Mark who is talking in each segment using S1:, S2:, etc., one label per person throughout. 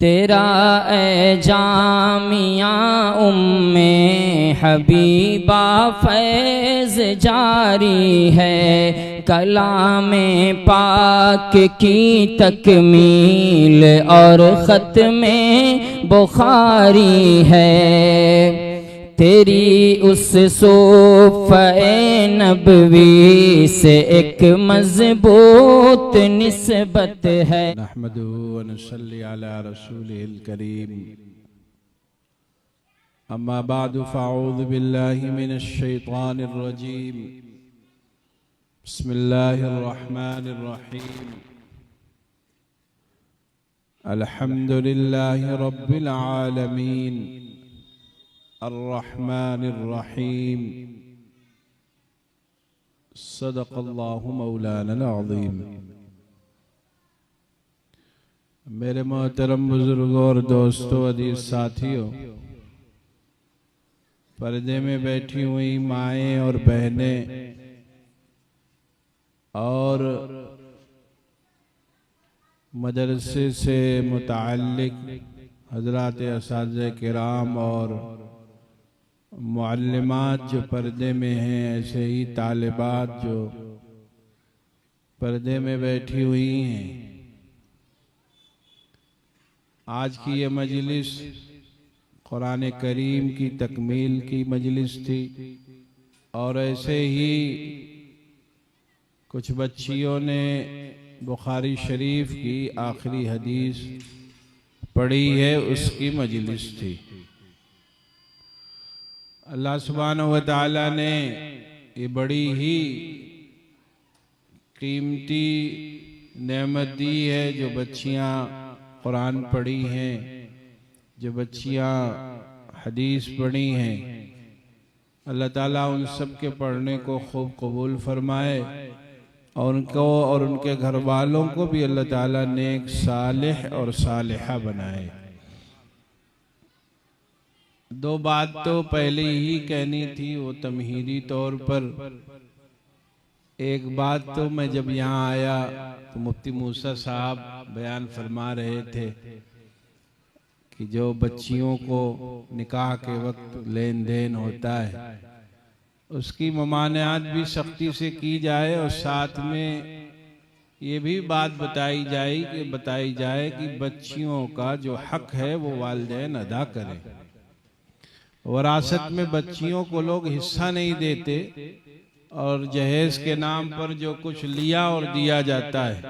S1: तेरा ए जामिया उम्मे हबीबा फैज़ जारी है, कलामे पाक की तकमील और ख़त्मे बुखारी है। तेरी उस सूफ़े नबवी से एक मज़बूत निस्बत है।
S2: नहमदुहु व नसल्ली अला रसूलिहिल करीम। अम्मा बादु फ़अऊज़ु बिल्लाहि मिनश शैतानिर रजीम। बिस्मिल्लाहिर रहमानिर रहीम। अल्हम्दुलिल्लाहि रब्बिल आलमीन अर्रहमानिर रहीम। सदक़ल्लाहु मौलाना अज़ीम। मेरे मोहतरम बुजुर्गों और दोस्तों, अजीज साथियों, पर्दे में बैठी हुई माएँ और बहनें और मदरसे से मुताल्लिक हज़रात असातिज़े किराम और मुअल्लिमात जो पर्दे में हैं, ऐसे ही तालिबात जो पर्दे में बैठी हुई हैं। आज की ये मजलिस कुरान करीम की तकमील की मजलिस थी और ऐसे ही कुछ बच्चियों ने बुखारी शरीफ की आखिरी हदीस पढ़ी है, उसकी मजलिस थी। अल्लाह सुब्हानहु व तआला ने ये बड़ी ही कीमती नेमत दी है जो बच्चियां कुरान पढ़ी हैं, जो बच्चियां हदीस पढ़ी हैं। अल्लाह ताला उन सब के पढ़ने को खूब कबूल फरमाए और उनको और उनके घर वालों को भी अल्लाह ताला नेक सालिह और सालिहा बनाए। दो बात तो पहले ही कहनी थी, वो तमहीदी तौर पर। एक बात तो मैं जब यहाँ आया तो मुफ्ती मूसा साहब बयान फरमा रहे थे कि जो बच्चियों को निकाह के वक्त लेन देन होता है उसकी ममानियात भी सख्ती से की जाए और साथ में ये भी बात बताई जाए कि बच्चियों का जो हक है वो वालिदैन अदा करें। वरासत में बच्चियों को लोग हिस्सा नहीं देते और जहेज के नाम पर जो कुछ लिया और दिया जाता है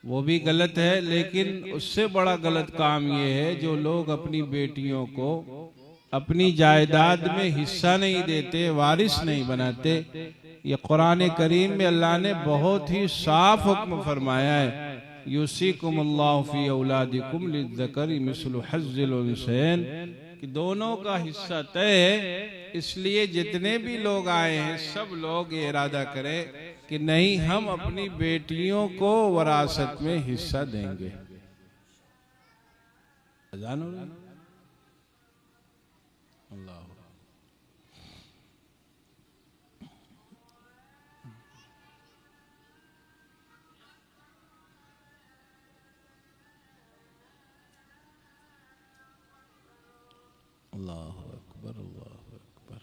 S2: वो भी गलत है, लेकिन उससे बड़ा गलत काम ये है जो लोग अपनी बेटियों को अपनी जायदाद में हिस्सा नहीं देते, वारिस नहीं बनाते। ये कुरान करीम में अल्लाह ने बहुत ही साफ हुक्म फरमाया है, यूसीकुमुल्लाहु फी औलादिकुम लिज़्ज़करि मिस्लु हज़्ज़िल उन्सयैन, कि दोनों का हिस्सा तय है। इसलिए जितने भी लोग आए हैं सब लोग ये इरादा करें कि नहीं, हम अपनी बेटियों को वरासत में हिस्सा देंगे। अज़ान हो रही है? अल्लाह अल्लाहु अकबर, अल्लाहु अकबर।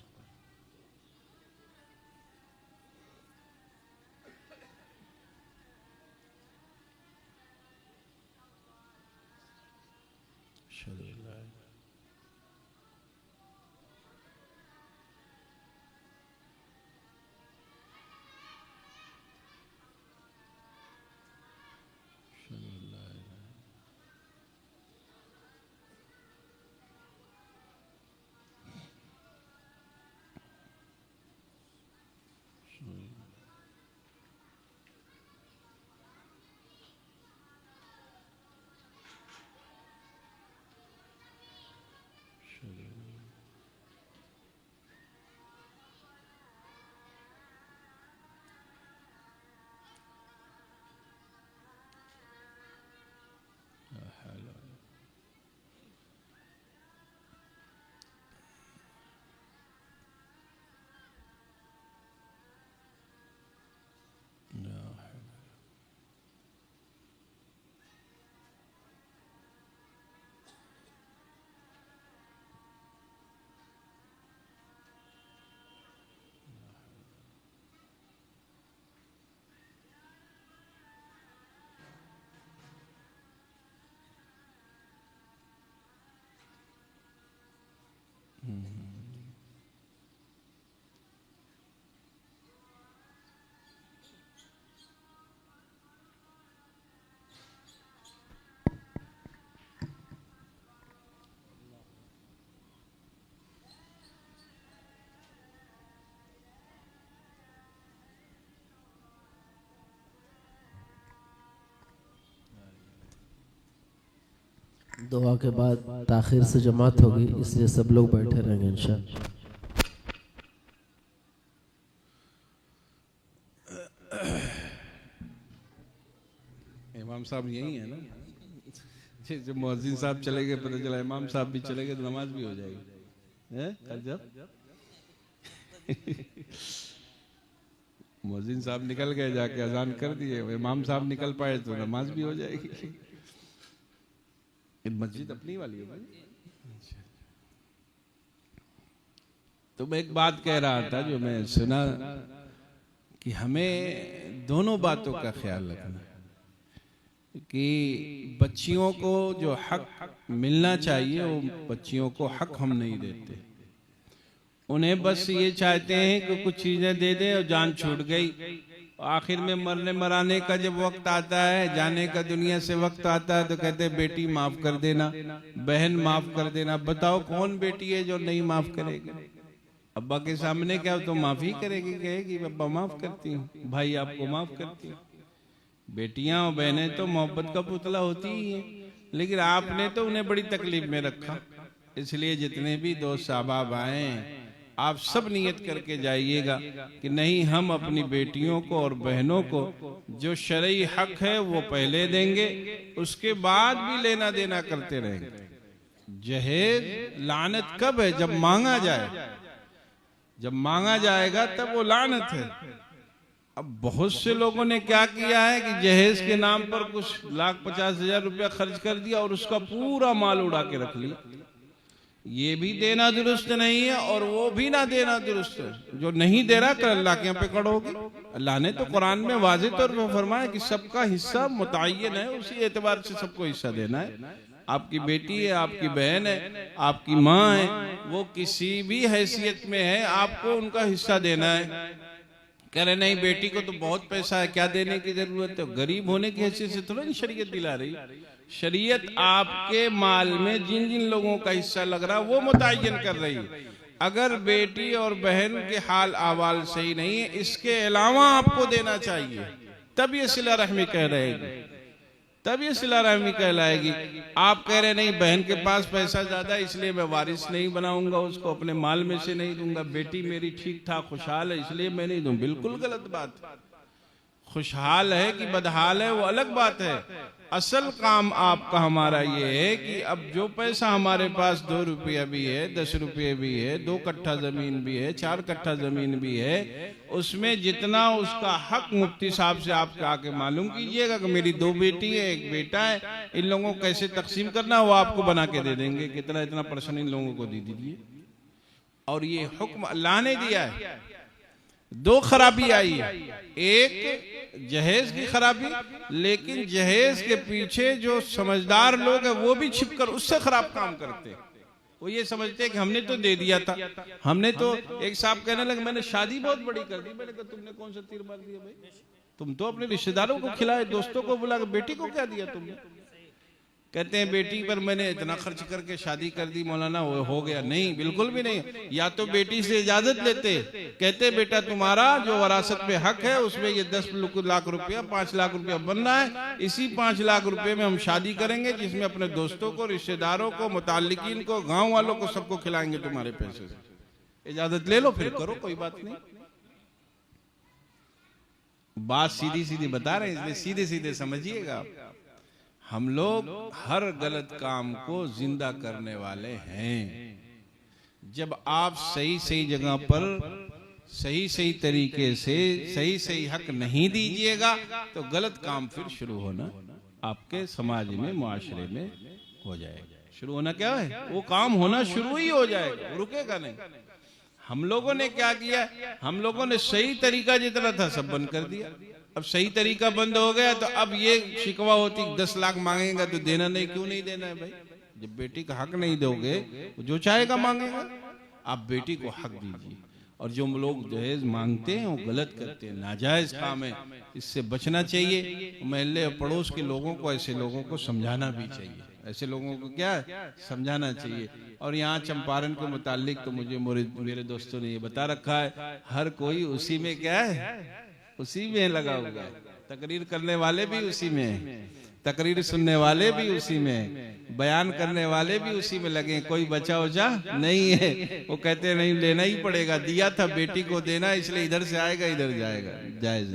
S3: दुआ के बाद ताखिर से जमात होगी, इसलिए सब लोग बैठे रहेंगे इंशाअल्लाह।
S2: इमाम साहब यही है ना, जब मुअज्जिन साहब चले गए पता चला इमाम साहब भी चले गए तो नमाज भी हो जाएगी। जब मुअज्जिन साहब निकल गए, जाके अजान कर दिए, इमाम साहब निकल पाए तो नमाज भी हो जाएगी। मस्जिद अपनी वाली है भाई। तो मैं एक बात कह रहा था जो मैं सुना कि हमें दोनों बातों का ख्याल रखना कि बच्चियों को जो हक मिलना चाहिए वो बच्चियों को हक हम नहीं देते। उन्हें बस ये चाहते हैं कि कुछ चीजें दे दें और जान छूट गई। आखिर में मरने मराने का जब वक्त आता है, जाने का दुनिया से वक्त आता है, तो कहते हैं बेटी माफ कर देना, बहन माफ कर देना। बताओ कौन बेटी है जो नहीं माफ करेगी? अब्बा के सामने क्या तो माफी करेगी, कहेगी अब्बा माफ करती हूँ, भाई आपको माफ करती हूँ। बेटियां और बहनें तो मोहब्बत का पुतला होती ही है, लेकिन आपने तो उन्हें बड़ी तकलीफ में रखा। इसलिए जितने भी दोस्त अहबाब आए, आप सब नियत करके जाइएगा कि नहीं, हम अपनी बेटियों को और बहनों को जो शरई हक है वो पहले देंगे, उसके बाद भी लेना देना करते रहेंगे। जहेज लानत कब है? जब मांगा जाए। जब मांगा जाएगा तब वो लानत है। अब बहुत से लोगों ने क्या किया है कि जहेज के नाम पर कुछ 1,50,000 रुपया खर्च कर दिया और उसका पूरा माल उड़ा के रख लिया। ये भी देना दुरुस्त नहीं है और वो भी ना देना दुरुस्त है। जो नहीं दे रहा कल अल्लाह के यहाँ पे खड़ोगे। अल्लाह ने तो कुरान में वाज़ेह तौर पर फरमाया कि सबका हिस्सा मुतय्यन है, उसी एतबार से सबको हिस्सा देना है। आपकी बेटी है, आपकी बहन है, आपकी माँ है, वो किसी भी हैसियत में है, आपको उनका हिस्सा देना है। कह रहे नहीं बेटी को तो बहुत पैसा है, क्या देने की जरूरत है? गरीब होने की हैसियत से थोड़ा नहीं शरीयत दिला रही। शरीयत आपके माल में जिन जिन लोगों का हिस्सा लग रहा है वो मुतय्यन कर रही है। अगर बेटी और बहन के हाल अहवाल सही नहीं है, इसके अलावा आपको देना चाहिए, तब ये सिला रहमी कह रहेगी, तब ये सिला रहमी कहलाएगी। आप कह रहे नहीं बहन के पास पैसा ज्यादा है इसलिए मैं वारिस नहीं बनाऊंगा, उसको अपने माल में से नहीं दूंगा, बेटी मेरी ठीक ठाक खुशहाल है इसलिए मैं नहीं दूं। बिल्कुल गलत बात। खुशहाल है कि बदहाल है वो अलग बात है। असल काम आपका हमारा ये है कि अब जो पैसा हमारे पास 2 रुपया भी है, 10 रुपये भी है, 2 कट्ठा जमीन भी है, 4 कट्ठा जमीन भी है, उसमें जितना उसका हक मुफ्ती साहब से आप आके मालूम कीजिएगा कि मेरी 2 बेटी है, 1 बेटा है, इन लोगों को कैसे तकसीम करना वो आपको बना के दे देंगे। कितना इतना परसेंट इन लोगों को दे दीजिए। और ये हुक्म अल्लाह ने दिया है। 2 खराबी आई है, एक जहेज की खराबी, लेकिन जहेज के पीछे जो समझदार लोग हैं वो भी छिपकर उससे खराब काम करते। वो ये समझते हैं कि हमने तो दे दिया था, हमने तो। एक साहब कहने लगे मैंने शादी बहुत बड़ी कर दी। मैंने कहा तुमने कौन सा तीर मार दिया भाई? तुम तो अपने रिश्तेदारों को खिलाए, दोस्तों को बुला के, बेटी को क्या दिया तुमने? कहते हैं बेटी पर मैंने इतना खर्च करके शादी कर दी मौलाना, वो हो गया। नहीं, बिल्कुल भी नहीं। या तो बेटी से इजाजत लेते, कहते बेटा तुम्हारा जो वरासत में हक है उसमें ये 10 लाख रुपया, 5 लाख रुपया बनना है, इसी 5 लाख रुपए में हम शादी करेंगे जिसमें अपने दोस्तों को, रिश्तेदारों को, मुताल्लिकीन को, गांव वालों को, सबको खिलाएंगे तुम्हारे पैसे से। इजाजत ले लो फिर करो, कोई बात नहीं। बात सीधी सीधी बता रहे हैं, इसलिए सीधे सीधे समझिएगा। हम लोग हर गलत काम को जिंदा करने वाले हैं। जब आप सही सही जगह पर सही सही तरीके से सही सही हक नहीं दीजिएगा तो गलत काम फिर शुरू होना आपके समाज में, मुआशरे में हो जाएगा। शुरू होना क्या है? वो काम होना शुरू ही हो जाएगा, रुकेगा नहीं। हम लोगों ने क्या किया? हम लोगों ने सही तरीका जितना था सब बंद कर दिया। अब सही तरीका बंद हो गया तो अब ये शिकवा होती 10 लाख मांगेगा तो देना नहीं। क्यों नहीं देना है भाई? जब बेटी का हक नहीं दोगे जो चाहेगा मांगेगा। आप बेटी को हक दीजिए। और जो लोग दहेज मांगते हैं वो गलत करते हैं, नाजायज काम है, इससे बचना चाहिए। मोहल्ले और पड़ोस के लोगों को, ऐसे लोगों को समझाना भी चाहिए। ऐसे लोगों को क्या समझाना चाहिए। और यहाँ चंपारण के मुतालिक तो मुझे मेरे दोस्तों ने ये बता रखा है, हर कोई उसी में क्या है, उसी में लगा हुआ है। तकरीर करने वाले भी उसी में है। तकरीर सुनने वाले भी उसी में, बयान करने वाले भी उसी में लगे, कोई बचा उचा नहीं है। वो कहते नहीं लेना ही पड़ेगा, दिया था बेटी को देना, इसलिए इधर से आएगा इधर जाएगा, जायज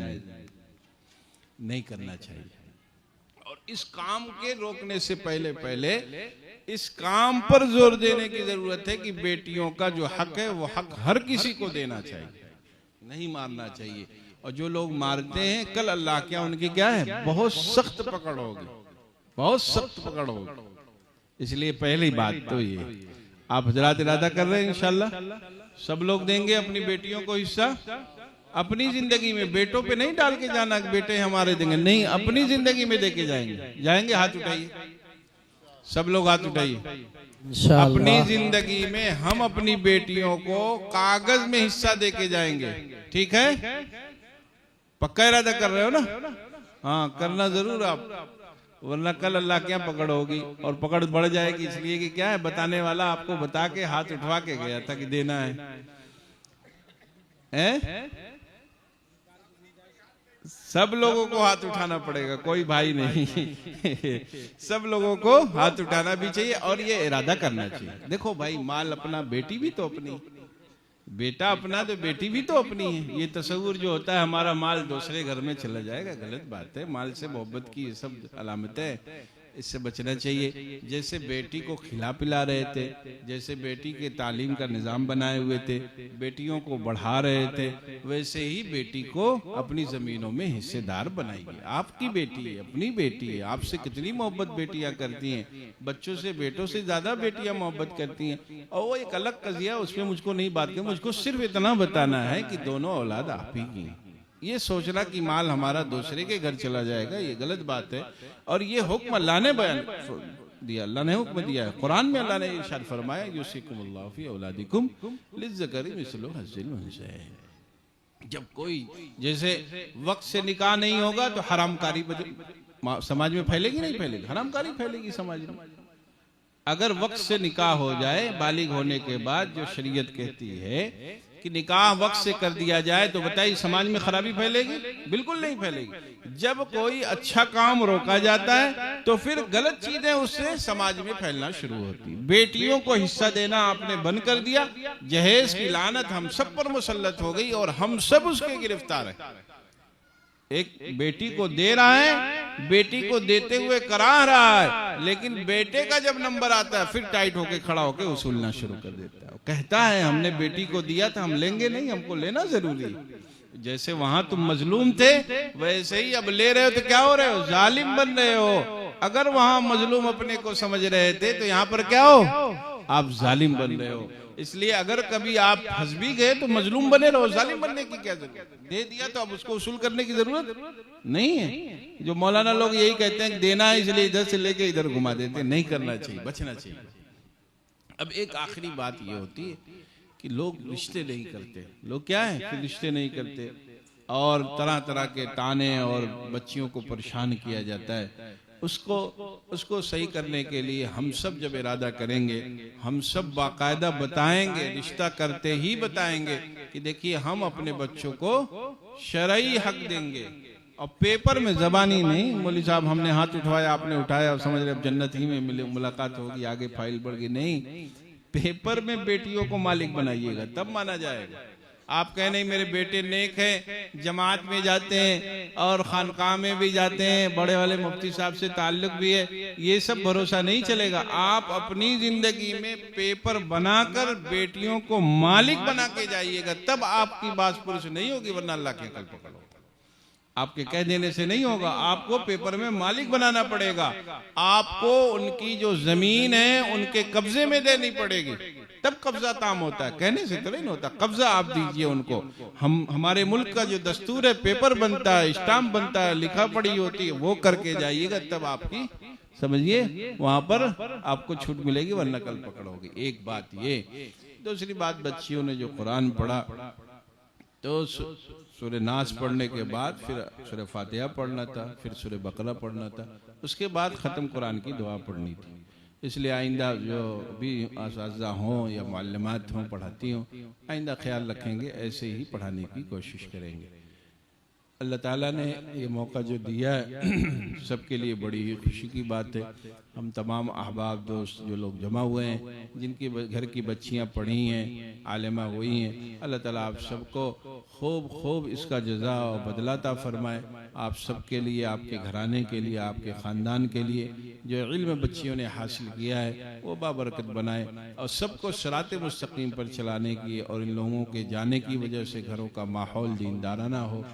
S2: नहीं करना चाहिए। और इस काम के रोकने से पहले इस काम पर जोर देने की जरूरत है कि बेटियों का जो हक है वो हक हर किसी को देना चाहिए, नहीं मारना चाहिए। और जो लोग मारते हैं कल अल्लाह क्या उनकी क्या है, बहुत सख्त पकड़ होगी, बहुत सख्त पकड़ होगी। इसलिए पहली बात तो ये, आप हजरात इरादा कर रहे हैं इंशाल्लाह सब लोग देंगे अपनी बेटियों को हिस्सा। अपनी जिंदगी में बेटों पे नहीं डाल के जाना कि बेटे हमारे देंगे, नहीं, अपनी जिंदगी में देके जाएंगे। हाथ उठाइए, सब लोग हाथ उठाइए। अपनी जिंदगी में हम अपनी बेटियों को कागज में हिस्सा देके जाएंगे, ठीक है? पक्का इरादा कर रहे हो ना? हाँ, करना जरूर आप, वरना कल अल्लाह क्या पकड़ होगी, और पकड़ बढ़ जाएगी। इसलिए कि क्या है, बताने वाला आपको बता के हाथ उठवा के गया था कि देना है? सब लोगों को हाथ उठाना पड़ेगा, कोई भाई नहीं सब लोगों को हाथ उठाना भी चाहिए और ये इरादा करना चाहिए। देखो भाई, माल अपना, बेटी भी तो अपनी, बेटा अपना तो बेटी भी तो अपनी है। ये तस्वुर जो होता है हमारा माल दूसरे घर में चला जाएगा, गलत बात है। माल से मोहब्बत की ये सब अलामतें, इससे बचना चाहिए। जैसे बेटी को खिला पिला रहे थे, जैसे बेटी के तालीम का निज़ाम बनाए हुए थे, बेटियों को बढ़ा रहे थे, वैसे ही बेटी को अपनी ज़मीनों में हिस्सेदार बनाइए। आपकी बेटी है, अपनी बेटी है, आपसे कितनी मोहब्बत बेटियां करती हैं, बच्चों से, बेटों से ज़्यादा बेटियां मोहब्बत करती हैं। और वो एक अलग कज़िया, उसमें मुझको नहीं बात करनी, मुझको सिर्फ इतना बताना है कि दोनों औलाद आप ही की। ये सोचना कि माल हमारा दूसरे के घर चला जाएगा, ये गलत बात है। और ये हुक्म अल्लाह ने बयान दिया, अल्लाह ने हुक्म दिया है कुरान में। अल्लाह ने इरशाद फरमाया, युसिकुमुल्लाहु फी औलादिकुम लिज़्ज़करी मिस्लु हज़्ज़िल उन्सयैन। जब कोई जैसे वक्त से निकाह नहीं होगा तो हरामकारी समाज में फैलेगी, नहीं फैलेगी, हरामकारी फैलेगी समाज में। अगर वक्त से निकाह हो जाए, बालिग होने के बाद, जो शरीयत कहती है कि निकाह वक्त से कर दिया जाए, तो बताइए समाज में खराबी फैलेगी? बिल्कुल नहीं फैलेगी। जब कोई अच्छा काम रोका जाता है तो फिर गलत चीजें उससे समाज में फैलना शुरू होती। बेटियों को हिस्सा देना आपने बंद कर दिया, जहेज की लानत हम सब पर मुसल्लत हो गई और हम सब उसके गिरफ्तार हैं। एक बेटी को दे रहा है, बेटी को देते हुए कराह रहा है, लेकिन बेटे का जब नंबर आता है फिर टाइट होके खड़ा होके वसूलना शुरू कर देता है। कहता है हमने बेटी को दिया था, हम लेंगे नहीं, हमको लेना जरूरी है। जैसे वहां तुम मजलूम थे, वैसे ही अब ले रहे हो तो क्या हो रहे हो, जालिम बन रहे हो। अगर वहां मजलूम अपने को समझ रहे थे तो यहाँ पर क्या हो, आप जालिम बन रहे हो। इसलिए अगर कभी आप फंस भी गए तो मजलूम बने रहो, जालिम बनने की क्या जरूरत। दे दिया तो अब उसको वसूल करने की जरूरत नहीं है। जो मौलाना लोग यही कहते हैं कि देना है इसलिए इधर से लेके इधर घुमा देते हैं, नहीं करना चाहिए, बचना चाहिए। अब एक आखिरी बात ये होती है कि लोग रिश्ते नहीं करते। लोग क्या है कि रिश्ते नहीं करते और तरह तरह के ताने और बच्चियों को परेशान किया जाता है। उसको सही करने के लिए हम सब जब इरादा करेंगे, हम सब बाकायदा बताएंगे, रिश्ता करते ही बताएंगे कि देखिए हम अपने बच्चों को शरई हक देंगे। और पेपर में जबानी नहीं, मौलवी साहब हमने हाथ उठवाया, आपने उठाया और समझ रहे अब जन्नत ही में मुलाकात होगी, आगे फाइल बढ़ गई। नहीं, पेपर में बेटियों को मालिक बनाइएगा तब माना जाएगा। आप कहें नहीं मेरे बेटे नेक हैं, जमात में जाते हैं और खानकाह में भी जाते हैं, बड़े वाले मुफ्ती साहब से ताल्लुक भी है, ये सब भरोसा नहीं चलेगा। आप अपनी जिंदगी में पेपर बनाकर बेटियों को मालिक बना के जाइएगा, तब आपकी बात पुरुष नहीं होगी, वरना अल्लाह के कल पकड़ो। आपके कह देने से नहीं होगा, आपको पेपर में मालिक बनाना पड़ेगा। आपको उनकी जो जमीन है उनके कब्जे में देनी पड़ेगी, तब कब्जा ताम होता है, कहने से तो नहीं होता। कब्जा आप दीजिए उनको। हमारे मुल्क का जो दस्तूर है, पेपर बनता है, स्टाम्प बनता है, लिखा पढ़ी होती है, वो करके जाइएगा, तब आपकी समझिए वहां पर आपको छूट मिलेगी, वरना कल पकड़ोगे। एक बात ये। दूसरी बात, बच्चियों ने जो कुरान पढ़ा तो सूरह नास पढ़ने के बाद फिर सूरह फातिहा पढ़ना था, फिर सूरह बकरा पढ़ना था, उसके बाद ख़त्म कुरान की दुआ पढ़नी थी। इसलिए आइंदा जो भी असातिज़ा हों या मुअल्लिमात हों, पढ़ाती हों, आइंदा ख्याल रखेंगे, ऐसे ही पढ़ाने की कोशिश करेंगे। अल्लाह ताला ने ये मौका जो दिया है सबके लिए बड़ी ही खुशी की बात है। हम तमाम अहबाब दोस्त जो लोग जमा हुए हैं, जिनकी घर की बच्चियां पढ़ी हैं, आलिमा हुई हैं, अल्लाह ताला आप सबको खूब खूब इसका जज़ा और बदलाता फरमाए। आप सबके लिए, आपके घराने के लिए, आपके ख़ानदान के लिए जो इल्म बच्चियों ने हासिल किया है वो बाबरकत बनाए और सबको सिराते मुस्तकीम पर चलाने की और इन लोगों के जाने की वजह से घरों का माहौल दीनदाराना हो,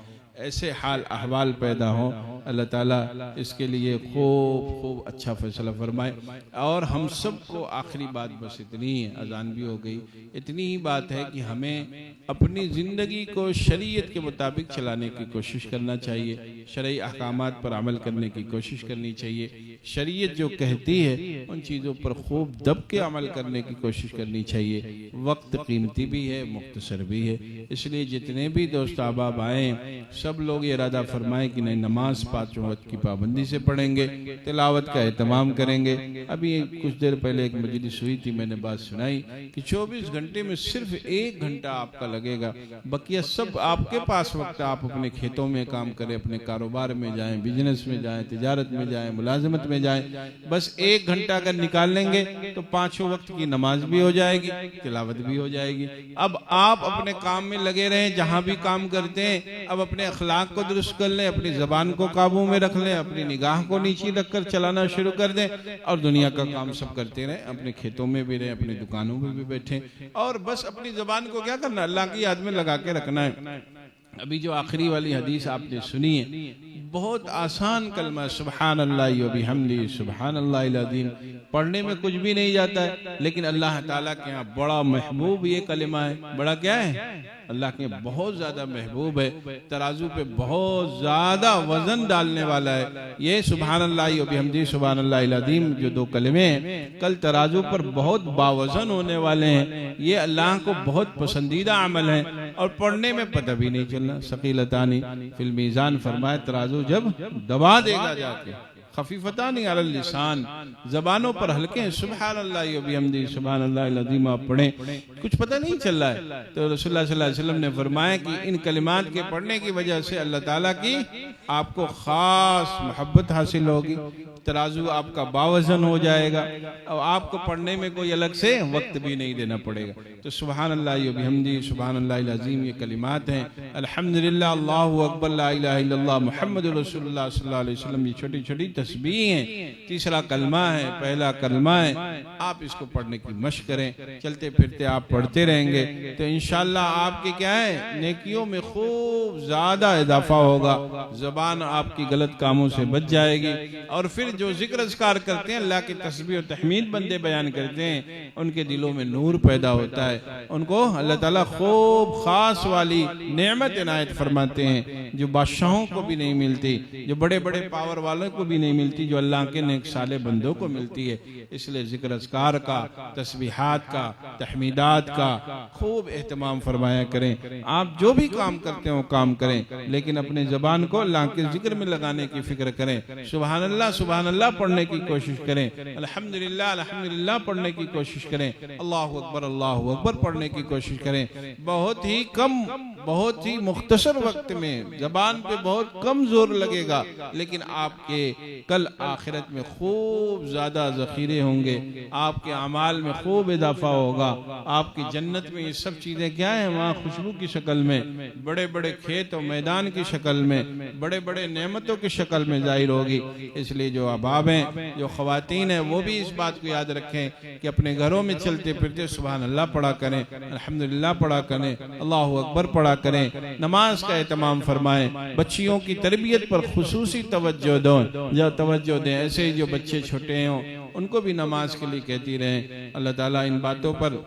S2: ऐसे हाल अहवाल पैदा हो। अल्लाह ताला इसके लिए खूब खूब अच्छा फैसला फरमाए। और हम सबको आखिरी बात बस इतनी है, अजान भी हो गई, इतनी ही बात है कि हमें अपनी ज़िंदगी को शरीयत के मुताबिक चलाने की कोशिश करना चाहिए, शरई अहकामात पर अमल करने की कोशिश करनी चाहिए। शरीयत जो कहती है उन चीज़ों पर खूब दब के अमल करने की कोशिश करनी चाहिए। वक्त कीमती भी है, मुख्तसर भी है, इसलिए जितने भी दोस्त अहबाब आए सब लोग ये इरादा फरमाएं कि नहीं, नमाज 5 वक्त की पाबंदी से पढ़ेंगे, तिलावत का एहतमाम करेंगे। अभी कुछ देर पहले एक मजलिस हुई थी, मैंने बात सुनाई कि 24 घंटे में सिर्फ 1 घंटा आपका लगेगा, बकिया सब आपके पास वक्त। आप अपने खेतों में काम करें, अपने कारोबार में जाएं, बिजनेस में जाएं, तिजारत में जाएं, मुलाजमत में जाएं। बस 1 घंटा अगर निकाल लेंगे तो 5 वक्त की नमाज भी हो जाएगी, तिलावत भी हो जाएगी। अब आप अपने काम में लगे रहें, जहां भी काम करते हैं अब अपने अखलाक को दुरुस्त कर लें, अपनी जबान को काबू में रख लें, अपनी निगाह को नीचे रखकर चलाना शुरू कर दें और दुनिया का काम सब करते रहें। अपने खेतों में भी रहें, अपनी दुकानों में भी बैठे और बस अपनी जबान को क्या करना, अल्लाह की याद में लगा के रखना है। अभी जो आखिरी वाली हदीस आपने सुनी है, बहुत आसान कलमा सुबहान अल्लाह व बिहम्दी सुबहान अल्लाहिल अज़ीम, पढ़ने में कुछ भी नहीं जाता है, लेकिन अल्लाह ताला के यहाँ बड़ा महबूब ये कलमा है। बड़ा क्या है? अल्लाह के बहुत ज्यादा महबूब है, तराजू पे बहुत ज्यादा वजन डालने वाला है। ये सुबहान अल्लाह व बिहम्दी सुबहान अल्लाहिल अज़ीम जो 2 कलमे हैं, कल तराजू पर बहुत बावजन होने वाले हैं। ये अल्लाह को बहुत पसंदीदा अमल है और पढ़ने में पता भी नहीं चलना। सकीलतानी फिल मीज़ान फरमाए, तराजू जब दबा देगा जाके, खफीफतानी अलल लिसान, जबानों पर हल्के हैं। सुबहान अल्लाह व बिहम्दी सुबहान अल्लाहिल अज़ीम आप पढ़ें, कुछ पता नहीं चल रहा है तो रसूलुल्लाह सल्लल्लाहु अलैहि वसल्लम ने फरमाया कि इन कलिमात के पढ़ने की वजह से अल्लाह ताला की आपको खास मोहब्बत हासिल होगी, तराजू आपका बावजन हो जाएगा और आपको पढ़ने में कोई अलग से वक्त भी नहीं देना पड़ेगा। तो सुबहान अल्लाह व बिहम्दी सुबहान अल्लाहिल अज़ीम ये कलिमात हैं। अल्हम्दुलिल्लाह, अल्लाहु अकबर, ला इलाहा इल्लल्लाह, मुहम्मदुर रसूलुल्लाह सल्लल्लाहु अलैहि वसल्लम, ये छोटी छोटी तस्बीह हैं। तीसरा कलमा है, पहला कलमा है। आप इसको पढ़ने की मशक करें, चलते फिरते आप पढ़ते रहेंगे तो इंशाअल्लाह आपके क्या है, नेकियों में खूब ज्यादा इजाफा होगा, जबान आपकी गलत कामों से बच जाएगी। और फिर जो जिक्र अज़कार करते हैं, अल्लाह की तस्बीह और तहमीद बंदे बयान करते हैं, उनके दिलों में नूर पैदा होता है, उनको अल्लाह ताला खूब खास वाली नेमत इनायत फरमाते हैं जो बादशाहों को भी नहीं मिलती, जो बड़े बड़े पावर वालों को भी नहीं मिलती, जो अल्लाह के नेक साले बंदों को मिलती है। इसलिए जिक्र अज़कार का, तस्बीहात का, तहमीदात का खूब एहतमाम फरमाया करें। आप जो भी काम करते हो काम करें, लेकिन अपने जबान को अल्लाह के जिक्र में लगाने की फिक्र करें। सुभान अल्लाह पढ़ने की कोशिश करें, अल्हम्दुलिल्लाह अल्हम्दुलिल्लाह पढ़ने की कोशिश करें, अल्लाहु अकबर पढ़ने की कोशिश करें। बहुत ही कम, बहुत ही मुख्तसर वक्त में जबान पे बहुत कम जोर लगेगा, लेकिन आपके कल आखिरत में खूब ज्यादा जखीरे होंगे, आपके अमाल में खूब इजाफा होगा। आपकी जन्नत में ये सब चीजें क्या है, वहाँ खुशबू की शक्ल में, बड़े बड़े खेत और मैदान की शक्ल में, बड़े बड़े नेमतों की शक्ल में जाहिर होगी। इसलिए जो अहबाब हैं, जो ख़वातीन हैं, वो भी इस बात को याद रखें कि अपने घरों में चलते फिरते सुभान अल्लाह पढ़ा करें, अल्हम्दुलिल्लाह पढ़ा करें, अल्लाहु अकबर पढ़ा करें, नमाज का एहतमाम फरमाएं, बच्चियों की तरबियत पर खुसूसी तवज्जो दें। ऐसे जो बच्चे छोटे हों उनको भी नमाज के लिए कहती रहें। अल्लाह ताला इन बातों पर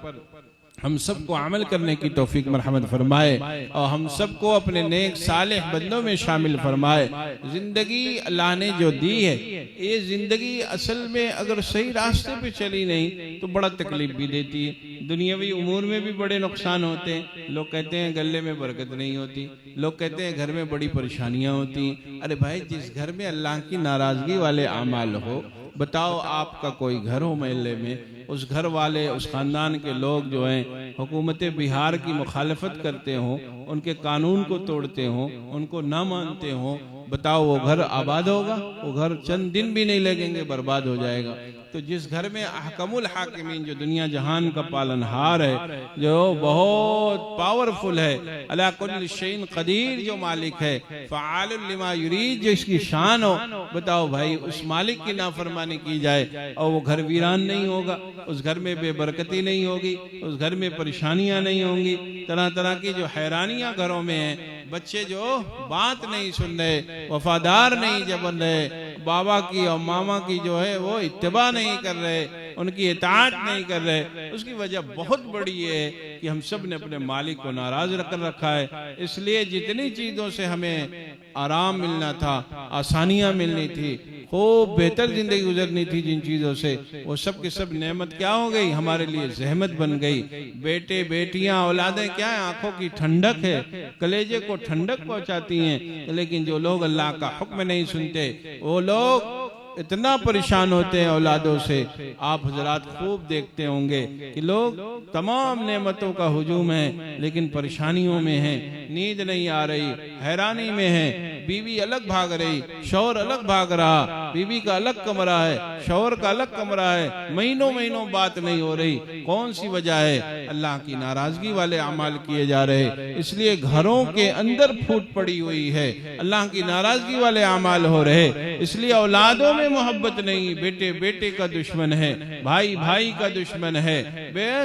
S2: हम सबको अमल करने की तौफीक मरहमत फरमाए और हम सबको अपने नेक सालेह बंदों में शामिल फरमाए। जिंदगी अल्लाह ने जो दी है, ये जिंदगी असल में अगर सही रास्ते पे चली नहीं तो बड़ा तकलीफ भी देती है। दुनियावी उमूर में भी बड़े नुकसान होते हैं। लोग कहते हैं गले में बरकत नहीं होती, लोग कहते हैं घर में बड़ी परेशानियां होती हैं। अरे भाई, जिस घर में अल्लाह की नाराजगी वाले अमाल हो बताओ आपका कोई घर हो मोहल्ले में, उस घर वाले उस खानदान के लोग जो हैं हुकूमत बिहार की मुखालफत करते हों, उनके कानून को तोड़ते हों, उनको ना मानते हों, बताओ वो घर आबाद होगा? वो घर चंद दिन भी नहीं लगेंगे, बर्बाद हो जाएगा। तो जिस घर में अहकमुल हाकिमीन, जो दुनिया जहान का पालनहार है, जो बहुत पावरफुल है, अला कुल्ल शैइन कदीर, जो मालिक है, फ़आलुल लिमा युरीद, जो इसकी शान हो, बताओ भाई उस मालिक की नाफरमानी की जाए और वो घर वीरान नहीं होगा, उस घर में बेबरकती नहीं होगी, उस घर में परेशानियां नहीं होंगी, तरह तरह की जो हैरानियां घरों में हैं, बच्चे जो बात नहीं सुन रहे, वफादार नहीं जब बन रहे, बाबा की और मामा की जो है वो इत्तिबा नहीं कर रहे, उनकी इताअत नहीं कर रहे, उसकी वजह बहुत बड़ी है कि हम सब ने अपने मालिक को नाराज कर रखा है। इसलिए जितनी चीजों से हमें आराम मिलना था, आसानियां मिलनी थी, खूब बेहतर जिंदगी गुजरनी थी जिन चीजों से, वो सब की सब नेमत क्या हो गई? हमारे लिए जहमत बन गई। बेटे बेटियां औलादें क्या है? आंखों की ठंडक है, कलेजे को ठंडक पहुंचाती हैं। लेकिन जो लोग अल्लाह का हुक्म नहीं सुनते, वो लोग इतना परेशान होते हैं औलादों से। आप हजरात खूब देखते होंगे कि लोग तमाम नेमतों का हुजूम है लेकिन परेशानियों में है, नींद नहीं आ रही, हैरानी में है, बीवी अलग भाग रही, शौहर अलग भाग रहा, बीवी का अलग कमरा है, शौहर का अलग कमरा है, महीनों महीनों बात नहीं हो रही। कौन सी वजह है? अल्लाह की नाराजगी वाले अमाल किए जा रहे, इसलिए घरों के अंदर फूट पड़ी हुई है, अल्लाह की नाराजगी वाले अमाल हो रहे, इसलिए औलादों में मोहब्बत नहीं, बेटे बेटे का दुश्मन है, भाई भाई का दुश्मन है,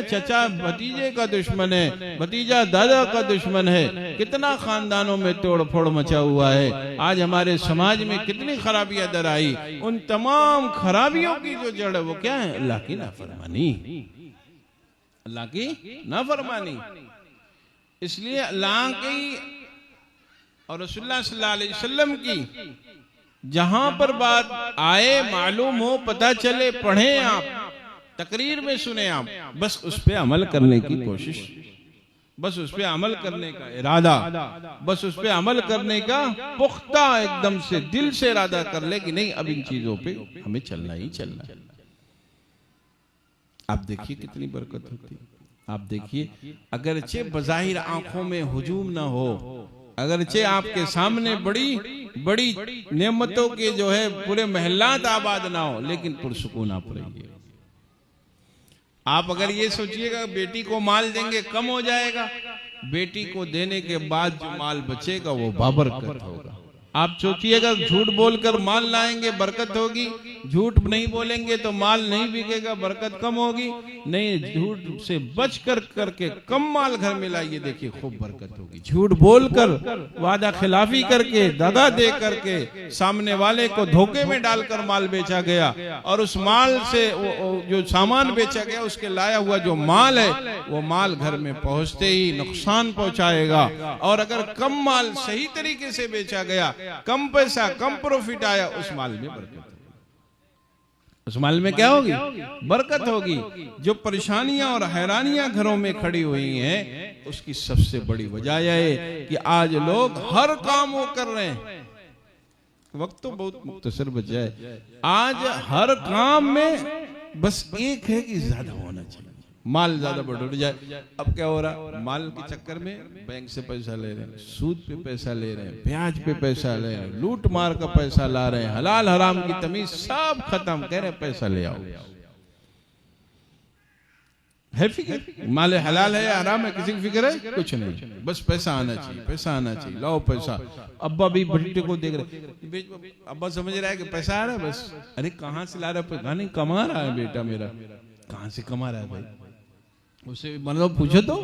S2: चचा भतीजे का दुश्मन है, भतीजा दादा का दुश्मन है। कितना खानदानों में तोड़ फोड़ मचा हुआ है। आज हमारे समाज में कितनी खराबियां दर आई, उन तमाम खराबियों की जो जड़ है वो क्या है? अल्लाह की नाफरमानी, अल्लाह की नाफरमानी। इसलिए अल्लाह की और रसूलुल्लाह सल्लल्लाहु अलैहि वसल्लम की जहां पर बात आए, मालूम हो, पता चले, पढ़े आप, तकरीर में सुने आप, बस उस पे अमल करने की कोशिश, बस उस पे अमल करने का इरादा, बस उस पे अमल करने का पुख्ता एकदम से दिल से इरादा कर ले कि नहीं अब इन चीजों पे हमें चलना ही चलना। आप देखिए कितनी बरकत होती है। आप देखिए अगरचे बज़ाहिर आंखों में हुजूम ना हो, अगरचे आपके सामने बड़ी बड़ी नेमतों के जो है पूरे महल्लात आबाद ना हो, लेकिन पुरसुकून आप रहिए। आप अगर ये सोचिएगा बेटी को माल देंगे कम हो जाएगा, बेटी को देने के बाद जो माल बचेगा वो बाबरकत होगा। आप सोचिएगा झूठ बोलकर माल लाएंगे बरकत होगी, झूठ नहीं बोलेंगे तो माल नहीं बिकेगा, बरकत कम होगी। नहीं, झूठ से बच कर करके कम माल घर में लाइए, देखिए खूब बरकत होगी। झूठ बोलकर, वादा खिलाफी करके, दगा दे करके सामने वाले को धोखे में डालकर माल बेचा गया और उस माल से जो सामान बेचा गया उसके लाया हुआ जो माल है वो माल घर में पहुंचते ही नुकसान पहुंचाएगा। और अगर कम माल सही तरीके से बेचा गया, कम पैसा कम प्रॉफिट आया, उस माल में बरकत होगी। उस माल में क्या होगी? बरकत होगी। जो परेशानियां और हैरानियां घरों में खड़ी हुई हैं, उसकी सबसे बड़ी वजह यह है कि आज लोग हर काम वो कर रहे हैं। वक्त तो बहुत मुख्तसर बचा है। आज हर काम में बस एक है कि ज्यादा होना चाहिए, माल ज्यादा बढ़ जाए। अब क्या हो रहा? माल के चक्कर में बैंक से पैसा ले रहे हैं, सूद पे पैसा ले रहे हैं, ब्याज पे पैसा ले रहे हैं, लूट मार का पैसा ला रहे हैं, हलाल हराम की तमीज सब खत्म, कह रहे हैं पैसा ले आओ। है फिक्र? माल हलाल है या हराम है किसी की फिक्र है? कुछ नहीं, बस पैसा आना चाहिए, पैसा आना चाहिए, लाओ पैसा। अब्बा भी बेटे को देख रहे, अब्बा समझ रहा है कि पैसा आ रहा है बस। अरे कहाँ से ला रहा है? नहीं, कमा रहा है बेटा मेरा। कहाँ से कमा रहा है भाई? उसे मतलब पूछो तो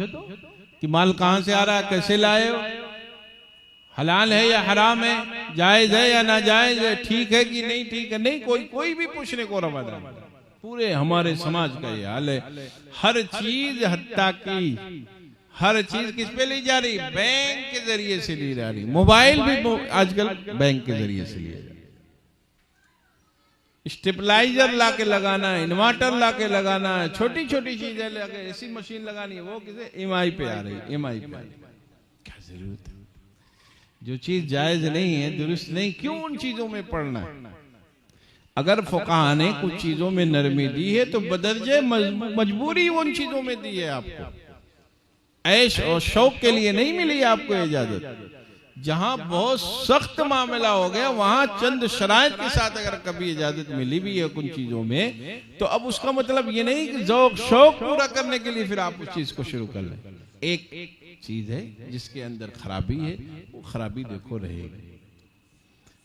S2: कि माल कहां से आ रहा है, कैसे लाए हो, हलाल है या हराम है, जायज है या नाजायज है, ठीक है कि नहीं ठीक है। नहीं, कोई भी पूछने को रवाना नहीं। पूरे हमारे समाज का ये हाल है। हर चीज हत्ता की हर चीज किस पे ली जा रही? बैंक के जरिए से ली जा रही। मोबाइल भी आजकल बैंक के जरिए से लिया जा रहा है। स्टेबलाइजर लाके लगाना है, इन्वर्टर लाके लगाना है, छोटी छोटी चीजें लाके, ऐसी मशीन लगानी है, वो किसे EMI पे आ रही है, EMI पे। क्या जरूरत है? जो चीज जायज नहीं है, दुरुस्त नहीं, क्यों उन चीजों में पड़ना है? अगर फुकाहा ने कुछ चीजों में नरमी दी है तो बदरजे मजबूरी उन चीजों में दी है आपको, ऐश और शौक के लिए नहीं मिली आपको इजाजत। जहां बहुत सख्त मामला हो गया वहां चंद शराइत के साथ अगर कभी इजाजत मिली भी है कुछ चीजों में, तो अब उसका मतलब ये नहीं कि ज़ौक़ शौक पूरा करने के लिए फिर आप उस चीज को शुरू कर लें। एक चीज है जिसके अंदर खराबी है, वो खराबी देखो रहेगी।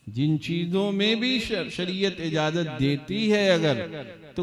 S2: जिन चीजों में भी शरीयत इजाजत देती है अगर, तो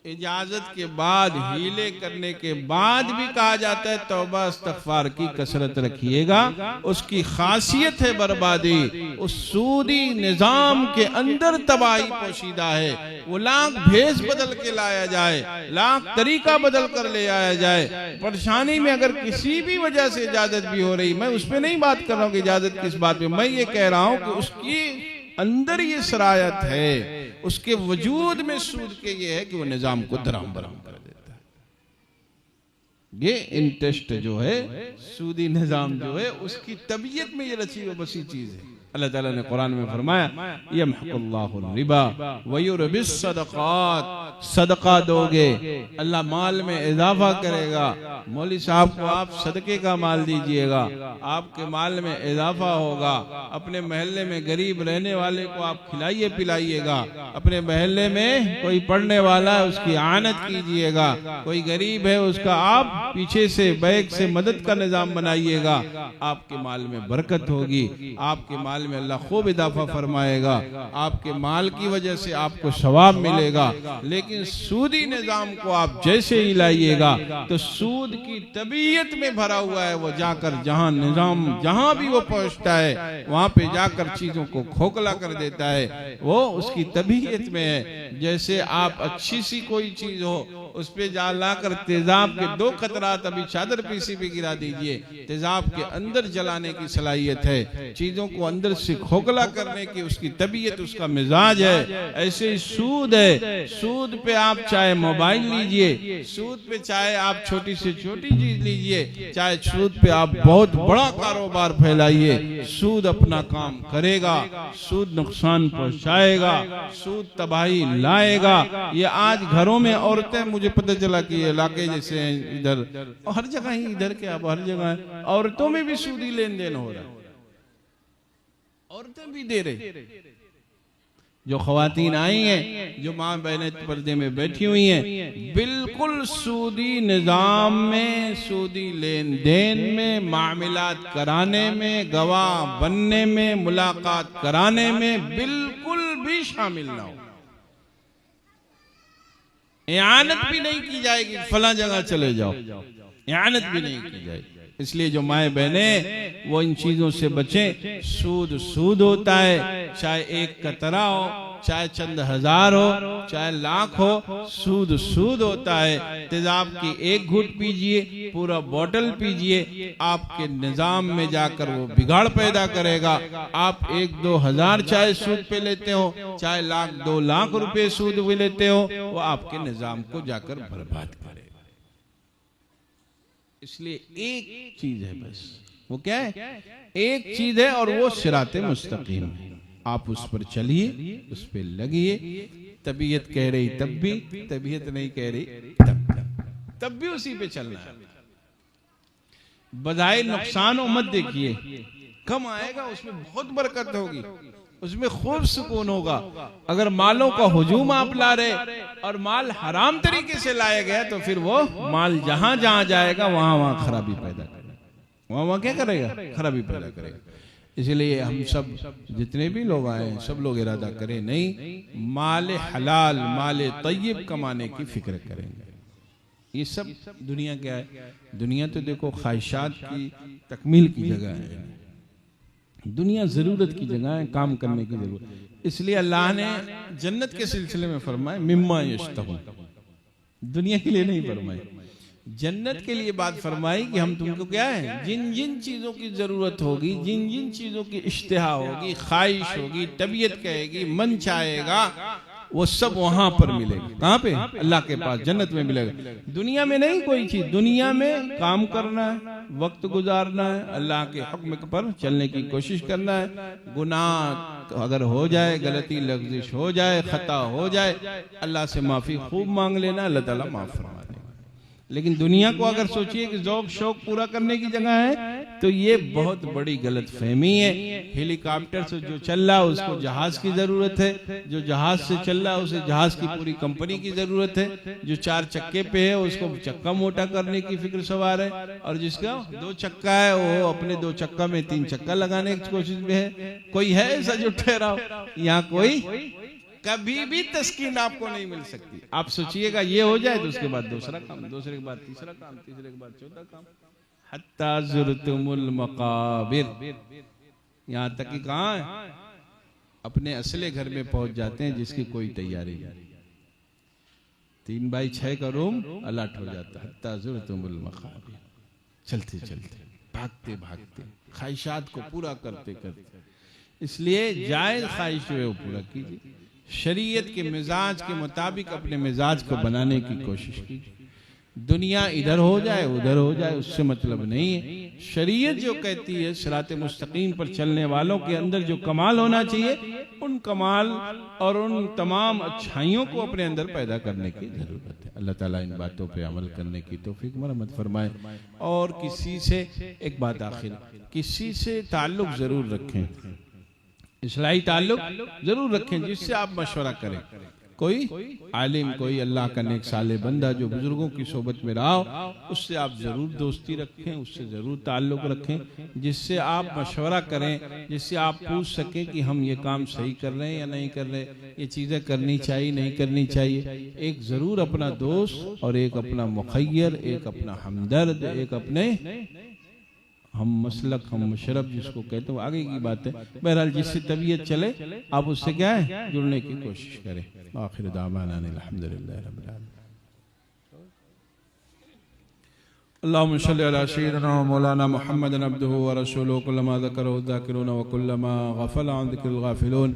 S2: इजाजत के बाद हीले करने के बाद भी कहा जाता है तौबा इस्तग़फ़ार की कसरत रखिएगा। उसकी खासियत है बर्बादी। उस सूदी निजाम के अंदर तबाही पोशीदा है। वो लाख भेस बदल के लाया जाए, लाख तरीका बदल कर ले आया जाए, परेशानी में अगर किसी भी वजह से इजाजत भी हो रही, मैं उस पर नहीं बात कर रहा हूँ कि इजाजत किस बात में, मैं ये कह रहा हूँ कि उसकी अंदर ये सरायत है, उसके वजूद में सूद के ये है कि वो निजाम को दराम बराम कर देता है। ये इंटरेस्ट जो है सूदी निजाम जो है उसकी तबीयत में ये रची हुई बसी चीज है। अल्लाह ताला ने कुरान में फरमाया यमहकुल्लाहु रिबा व युरबिस सदक़ात, सदका दोगे अल्लाह माल में इजाफा करेगा। मौली साहब को आप सदके का माल दीजिएगा, आपके माल में इजाफा होगा। अपने मोहल्ले में गरीब रहने वाले को आप खिलाइए पिलाइएगा। अपने मोहल्ले में कोई पढ़ने वाला है उसकी आनत कीजिएगा। कोई गरीब है उसका आप पीछे से बैग से मदद का निजाम बनाइएगा। आपके माल में बरकत होगी, आपके माल में अल्लाह खूब इजाफा फरमाएगा। आपके माल की वजह से आपको सवाब मिलेगा। लेकिन सूदी निजाम को आप जैसे ही लाइएगा तो सूद की तबीयत में भरा हुआ है। वो जाकर जहां निजाम जहां भी वो पहुंचता है वहां पे जाकर चीजों को खोखला कर देता है। वो उसकी तबीयत में है। जैसे आप अच्छी सी कोई चीज हो उस पे जा लाकर तेजाब के 2 कतरात अभी चादर पीसी भी गिरा दीजिए, तेजाब के अंदर जलाने की सलाहियत है। चीजों को अंदर से खोखला करने की उसकी तबीयत, उसका मिजाज है। ऐसे ही सूद है। सूद पे आप चाहे मोबाइल लीजिए, सूद पे चाहे आप छोटी से छोटी चीज लीजिए, चाहे सूद पे आप बहुत बड़ा कारोबार फैलाइए, सूद अपना काम करेगा। सूद नुकसान पहुंचाएगा, सूद तबाही लाएगा। ये आज घरों में औरतें, मुझे पता चला कि इलाके जैसे हैं इधर, हर जगह ही, इधर के अब हर जगह औरतों में भी सूदी लेन देन हो रहा है। औरतें भी दे रही। जो ख्वातीन आई हैं, जो माँ बहनें पर्दे में बैठी हुई हैं, बिल्कुल सूदी निजाम में, सूदी लेन देन में, मामलात कराने में, गवाह बनने में, मुलाकात कराने में बिल्कुल भी शामिल ना हो। इआनत भी नहीं की जाएगी, फला जगह चले जाओ, इआनत भी नहीं की जाएगी। इसलिए जो माए बहने वो इन चीजों से बचें। सूद सूद होता है, चाहे 1 कतरा हो, चाहे चंद हजार हो, चाहे लाख हो, सूद सूद होता है। तेजाब की 1 घूंट पीजिए, पूरा बोतल पीजिए, आपके निजाम में जाकर वो बिगाड़ पैदा करेगा। आप 1-2 हजार चाहे सूद पे लेते हो, चाहे लाख 2 लाख रुपए सूद भी लेते हो, वो आपके निजाम को जाकर बर्बाद करेगा। इसलिए एक चीज है बस, वो क्या है? एक चीज है और वो सिराते मुस्तकीम है। आप उस पर चलिए, उस पर लगिए। तबीयत कह रही तब भी, तबीयत नहीं कह रही तब भी उसी पे चलना है। बजाय नुकसान मत देखिए, कम आएगा उसमें बहुत बरकत होगी, उसमें खूब सुकून होगा। अगर मालों का हुजूम आप ला रहे और माल हराम तरीके से लाया गया तो फिर वो माल जहां जहां जाएगा वहां वहां खराबी पैदा करेगा। वहां वहां क्या करेगा? खराबी पैदा करेगा। इसलिए हम सब जितने भी लोग आए हैं, सब लोग इरादा करें, नहीं माल हलाल, माल तय्यब कमाने की फिक्र करेंगे। ये सब दुनिया क्या है? दुनिया तो देखो ख्वाहिशात की तकमील की जगह है, दुनिया जरूरत की जगह है, काम करने की जरूरत। इसलिए अल्लाह ने जन्नत के सिलसिले में फरमाया मिम्मा यश्तहून, दुनिया के लिए नहीं फरमाई, जन्नत के लिए बात फरमाई कि हम तुमको क्या है, जिन जिन चीजों की जरूरत होगी, जिन जिन चीजों की इश्तिहा होगी, ख्वाहिश होगी, तबीयत कहेगी, मन चाहेगा, वो सब वहां पर मिलेगा। कहाँ पे? अल्लाह के पास जन्नत में मिलेगा। दुनिया में नहीं कोई चीज। दुनिया में काम करना है, वक्त गुजारना है, अल्लाह के हुक्म पर चलने की कोशिश करना है। गुनाह अगर हो जाए, गलती लफ्जिश हो जाए, खता हो जाए, अल्लाह से माफी खूब मांग लेना, अल्लाह ताला माफ फरमा देगा। लेकिन दुनिया को अगर सोचिए कि ज़ौक शौक पूरा करने की जगह है, तो ये बहुत बड़ी गलत फहमी है। हेलीकॉप्टर से जो चल रहा है उसको जहाज की जरूरत है, जो जहाज से चल रहा है उसे जहाज की पूरी कंपनी की जरूरत है, जो 4 चक्के पे है उसको चक्का मोटा करने की फिक्र सवार है, और जिसका 2 चक्का है वो अपने 2 चक्का में 3 चक्का लगाने की कोशिश में है। कोई है ऐसा जो ठहरा हो? यहाँ कोई कभी भी तस्कीन आपको नहीं मिल सकती। आप सोचिएगा ये हो जाए तो उसके बाद दूसरा काम, दूसरे के बाद तीसरा काम, तीसरे के बाद चौथा काम, हत्ता ज़ुरतुमुल मक़ाबिर। यहाँ तक कि कहाँ है, अपने असले घर में पहुंच जाते हैं जिसकी कोई तैयारी नहीं। 3 बाई 6 का रूम अलर्ट हो जाता है। हत्ता ज़ुरतुमुल मक़ाबिर। चलते चलते, भागते भागते, ख्वाहिशात को पूरा करते करते। इसलिए जायज़ ख्वाहिश जो है वो पूरा कीजिए। शरीयत के मिजाज के मुताबिक अपने मिजाज को बनाने की कोशिश कीजिए। दुनिया इधर हो जाए उधर हो जाए उससे मतलब नहीं है। शरीयत जो कहती है सिराते मुस्तकीम पर चलने वालों के अंदर जो कमाल होना चाहिए, उन कमाल और उन तमाम अच्छाइयों को अपने अंदर पैदा करने की जरूरत है। अल्लाह ताला इन बातों पे अमल करने की तौफीक मरहमत फरमाए। और किसी से एक बात आखिर, किसी से ताल्लुक जरूर रखें, इस्लाही ताल्लुक जरूर रखें जिससे आप मशवरा करें। कोई आलिम, कोई अल्लाह का नेक साले बंदा जो बुजुर्गों की सोबत में रहा हो, उससे आप जरूर दोस्ती रखें, उससे जरूर ताल्लुक रखें, जिससे आप मशवरा करें, जिससे आप पूछ सकें कि हम ये काम सही कर रहे हैं या नहीं कर रहे, ये चीज़ें करनी चाहिए नहीं करनी चाहिए। एक जरूर अपना दोस्त और एक अपना मुखय्यर, एक अपना हमदर्द, एक अपने हम मसलक, हम मुशरफ जिसको कहते हैं, आगे की बात है। बहरहाल जिससे तबीयत चले आप उससे क्या है जुड़ने की कोशिश करें। आखिर दावाना अल्हम्दुलिल्लाह रब्बिल आलमीन। अल्लाहुम्मा सल्लि अला सय्यिदिना व मौलाना मुहम्मदिन अब्दुहु व रसूलुहु कुल्लमा ज़करहु ज़ाकिरून व कुल्लमा गफ़ला अन ज़िक्रिल गाफ़िलून।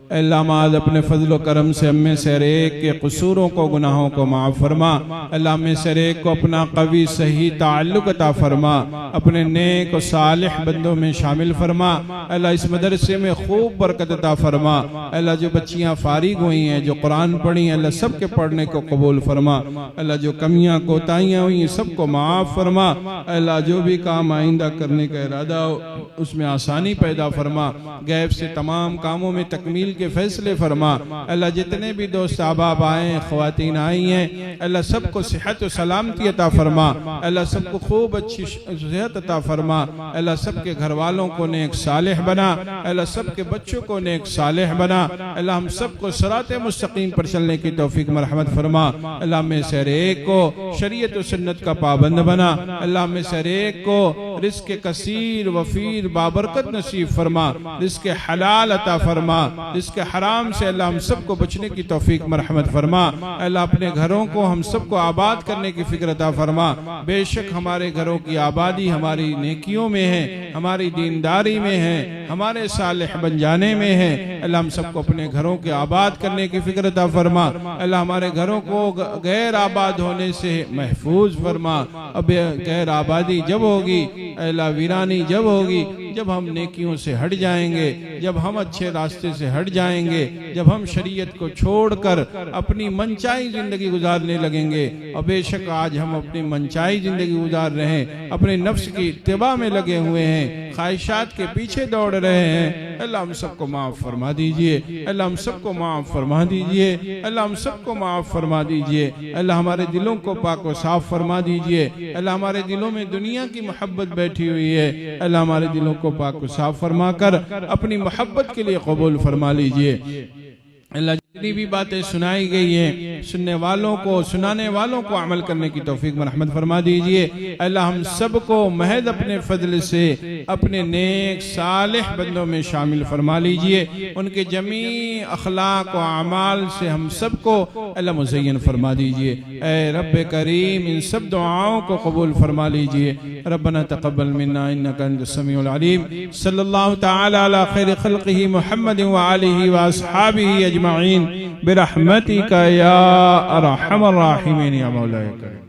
S2: अल्लाह माद अपने फजल व करम से हमें से हर एक के कसूरों को, गुनाहों को माफ़ फरमा। अल्लाह में से हर एक को अपना कवी सही ताल्लुक़ अता फरमा, अपने नेक और सालिह बंदों में शामिल फरमा। अल्लाह इस मदरसे में खूब बरकत अता फरमा। अल्लाह जो बच्चियाँ फारिग हुई हैं, जो कुरान पढ़ी हैं, अल्लाह सब के पढ़ने को कबूल फरमा। अल्लाह जो कमियाँ कोताहियाँ हुई हैं सबको माफ़ फरमा। अल्लाह जो भी काम आइंदा करने का इरादा हो उसमें आसानी पैदा फरमा। गैब से तमाम कामों में तकमील के फैसले फरमा। अल्लाह जितने भी दोस्त अहबाब आए, ख्वातीन आई हैं, अल्लाह सबको सेहत और सलामती अता फरमा। अल्लाह सबको खूब अच्छी सेहत अता फरमा। अल्लाह सबके घर वालों को नेक सालेह बना। अल्लाह सबके बच्चों को नेक सालेह बना। अल्लाह हम सबको सिराते मुस्तकीम पर चलने की तौफीक मरहमत फरमा। अल्लाह में से हर एक को शरीयत और सुन्नत का पाबंद बना। अल्लाह में से हर एक को रिज़्क़ कसीर वफीर बाबरकत नसीब फरमा। रिज़्क़ हलाल अता फरमा। रिज़्क़ हराम से अल्लाह हम सबको बचने की तौफीक मरहमत फरमा। अल्लाह अपने घरों को हम सबको आबाद करने की फिक्र अता फरमा। बेशक हमारे घरों की आबादी हमारी नेकियों में है, हमारी दीनदारी में है, हमारे सालिह बन जाने में है। अल्लाह हम सबको अपने घरों के आबाद करने की फिक्र अता फरमा। अल्लाह हमारे घरों को गैर आबाद होने से महफूज फरमा। अब गैर आबादी जब होगी, अल्लाह वीरानी जब होगी, जब हम नेकियों से हट जाएंगे, जब हम अच्छे रास्ते से हट जाएंगे, जब हम शरीयत को छोड़कर अपनी मनचाही जिंदगी गुजारने लगेंगे। और बेशक आज हम अपनी मनचाही जिंदगी गुजार रहे हैं, अपने नफ्स की इत्तिबा में लगे हुए हैं, ख्वाहिशात के पीछे दौड़ रहे हैं। अल्लाह हम सबको माफ़ फरमा दीजिए। अल्लाह हम सबको माफ़ फरमा दीजिए। अल्लाह हम सबको माफ़ फरमा दीजिए। अल्लाह हमारे दिलों को पाक व साफ फरमा दीजिए। अल्लाह हमारे दिलों में दुनिया की मोहब्बत बैठी हुई है, अल्लाह हमारे दिलों को पाक व साफ फरमा कर अपनी मोहब्बत के लिए कबूल फरमा लीजिए। अल्लाह जितनी भी बातें सुनाई गई हैं, सुनने वालों को, सुनाने वालों को अमल करने की तौफीक मरहमत फरमा दीजिए। अल्लाह हम सबको महज अपने फजल से अपने नेक सालिह बंदों में शामिल फरमा लीजिए। उनके जमी अखलाक व अमाल से हम सबको अल्लाह मुज़य्यन फरमा दीजिए। ऐ रब्ब करीम इन सब दुआओं को कबूल फरमा लीजिए। रब्बना तक़ब्बल मिन्ना इन्नका अंतस समीउल अलीम। सल्लल्लाहु तआला अला खैरि खल्क़िही मुहम्मद व आलिही व अस्हाबिही अजमाइन। बिरहमतिका या अरहमर राहिमीन या मौला करीम।